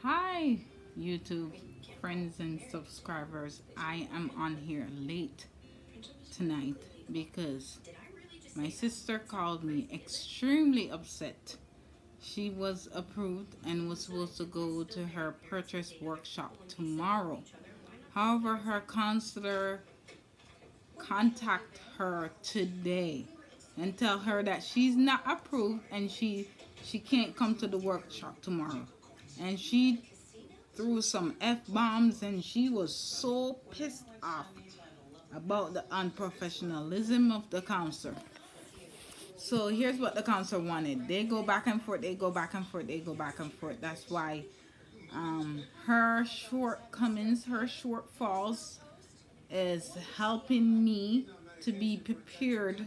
Hi, YouTube friends and subscribers. I am on here late tonight because my sister called me extremely upset. She was approved and was supposed to go to her purchase workshop tomorrow. However, her counselor contact her today and tell her that she's not approved and she can't come to the workshop tomorrow. And she threw some F-bombs and she was so pissed off about the unprofessionalism of the counselor. So here's what the counselor wanted. They go back and forth, they go back and forth, they go back and forth. That's why her shortcomings, her shortfalls is helping me to be prepared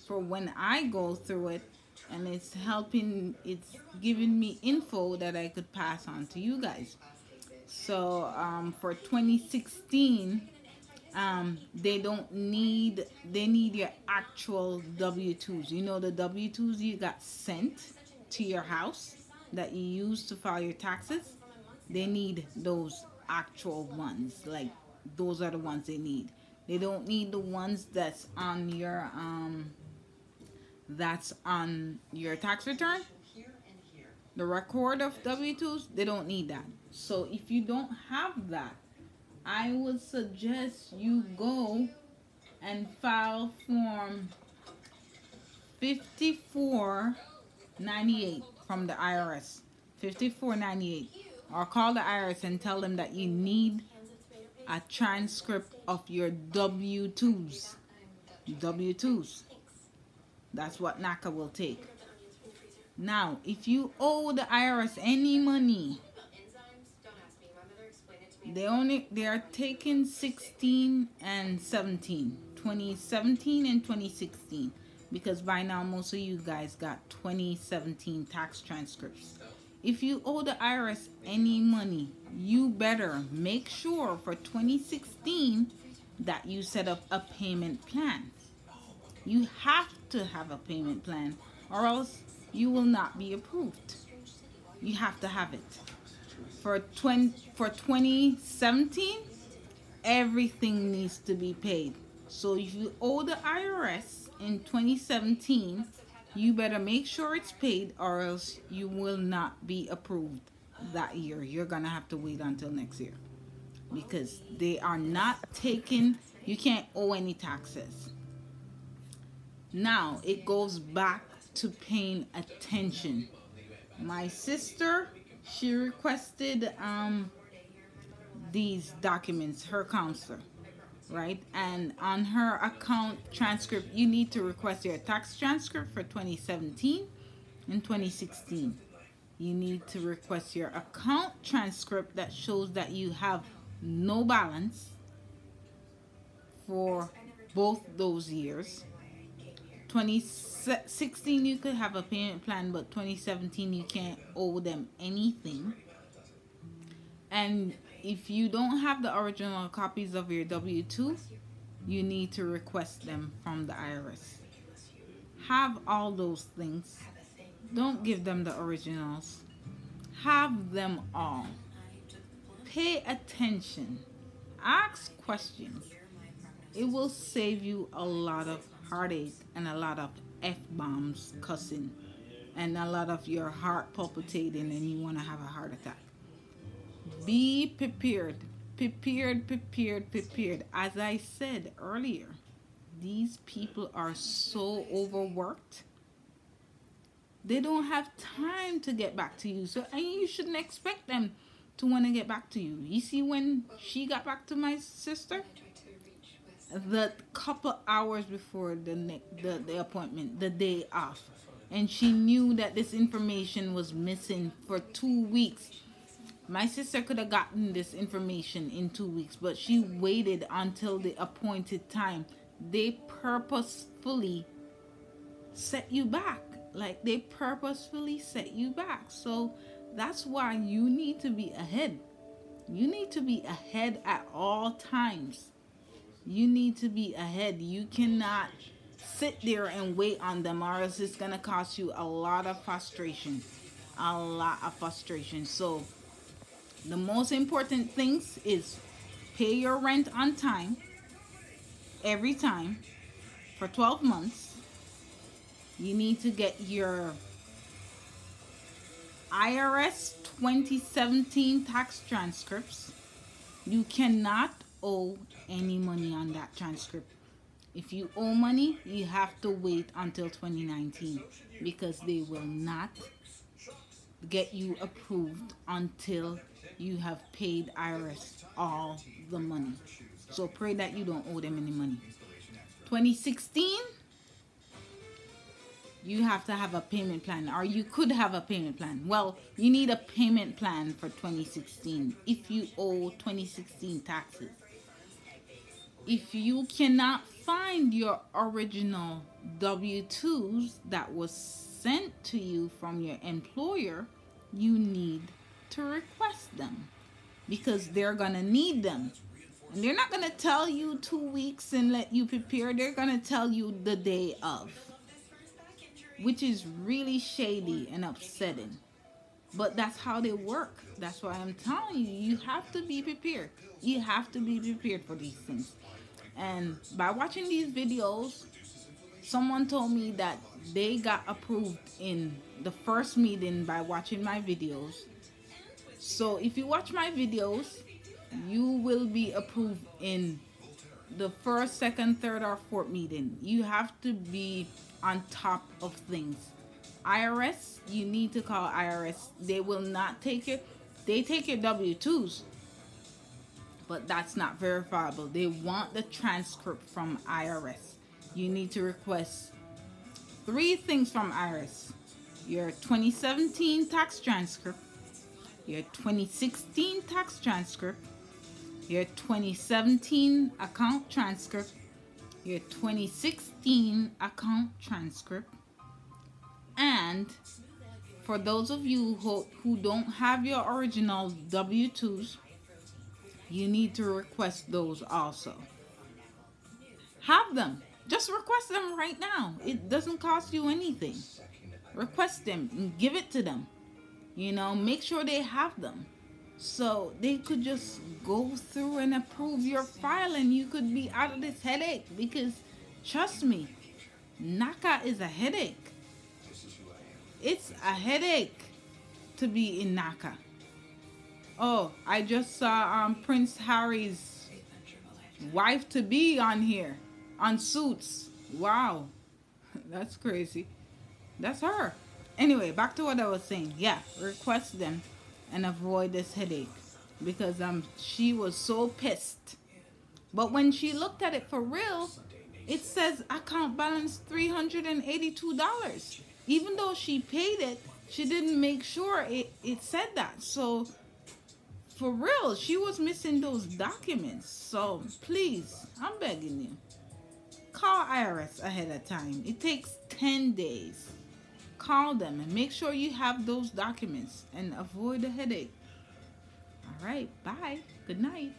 for when I go through it, and it's giving me info that I could pass on to you guys. So for 2016, they need your actual W-2s. You know, the W-2s you got sent to your house that you use to file your taxes. They need those actual ones. Like, those are the ones they need. They don't need the ones that's on your tax return. The record of W-2s, they don't need that. So if you don't have that, I would suggest you go and file form 5498 from the IRS. 5498. Or call the IRS and tell them that you need a transcript of your W-2s. W-2s. That's what NACA will take. Now, if you owe the IRS any money, they are taking 16 and 17, 2017 and 2016, because by now most of you guys got 2017 tax transcripts. If you owe the IRS any money, you better make sure for 2016 that you set up a payment plan. You have to have a payment plan, or else you will not be approved. You have to have it. For 2017, everything needs to be paid. So if you owe the IRS in 2017, you better make sure it's paid, or else you will not be approved that year. You're gonna have to wait until next year, because they are not taking, you can't owe any taxes. Now it goes back to paying attention. My sister, she requested these documents, her counselor, right? And on her account transcript, you need to request your tax transcript for 2017 and 2016. You need to request your account transcript that shows that you have no balance for both those years. 2016 you could have a payment plan, but 2017 you can't owe them anything. And if you don't have the original copies of your W-2, you need to request them from the IRS. Have all those things. Don't give them the originals. Have them all. Pay attention. Ask questions. It will save you a lot of heartache and a lot of F-bombs cussing and a lot of your heart palpitating and you want to have a heart attack. Be prepared. Prepared. As I said earlier, these people are so overworked. They don't have time to get back to you. So, and you shouldn't expect them to want to get back to you. You see, when she got back to my sister, the couple hours before the appointment, the day off, and she knew that this information was missing for 2 weeks. My sister could have gotten this information in 2 weeks, but she waited until the appointed time. They purposefully set you back. Like, they purposefully set you back. So that's why you need to be ahead. You need to be ahead at all times. You need to be ahead. You cannot sit there and wait on them, or else it's going to cost you a lot of frustration. So The most important things is pay your rent on time, every time, for 12 months. You need to get your IRS 2017 tax transcripts. You cannot owe any money on that transcript. If you owe money, you have to wait until 2019 because they will not get you approved until you have paid IRS all the money. So pray that you don't owe them any money. 2016, you have to have a payment plan, or you could have a payment plan. Well, you need a payment plan for 2016 if you owe 2016 taxes. If you cannot find your original W-2s that was sent to you from your employer, you need to request them because they're gonna need them. And they're not gonna tell you 2 weeks and let you prepare. They're gonna tell you the day of, which is really shady and upsetting. But that's how they work. That's why I'm telling you, you have to be prepared. You have to be prepared for these things. And by watching these videos, someone told me that they got approved in the first meeting by watching my videos. So if you watch my videos, you will be approved in the first, second, third, or fourth meeting. You have to be on top of things. IRS, you need to call IRS. They will not take it. They take your W-2s, but that's not verifiable. They want the transcript from IRS. You need to request 3 things from IRS: your 2017 tax transcript, your 2016 tax transcript, your 2017 account transcript, your 2016 account transcript. And for those of you who don't have your original W-2s, you need to request those also. Have them. Just request them right now. It doesn't cost you anything. Request them and give it to them. You know, make sure they have them, so they could just go through and approve your file and you could be out of this headache. Because trust me, NACA is a headache. It's a headache to be in NACA. Oh, I just saw Prince Harry's wife-to-be on here, on Suits. Wow, that's crazy. That's her. Anyway, back to what I was saying. Yeah, request them and avoid this headache, because she was so pissed. But when she looked at it for real, it says account balance $382. Even though she paid it, she didn't make sure it said that. So for real, she was missing those documents. So please, I'm begging you, call IRS ahead of time. It takes 10 days. Call them and make sure you have those documents and avoid the headache. All right, bye. Good night.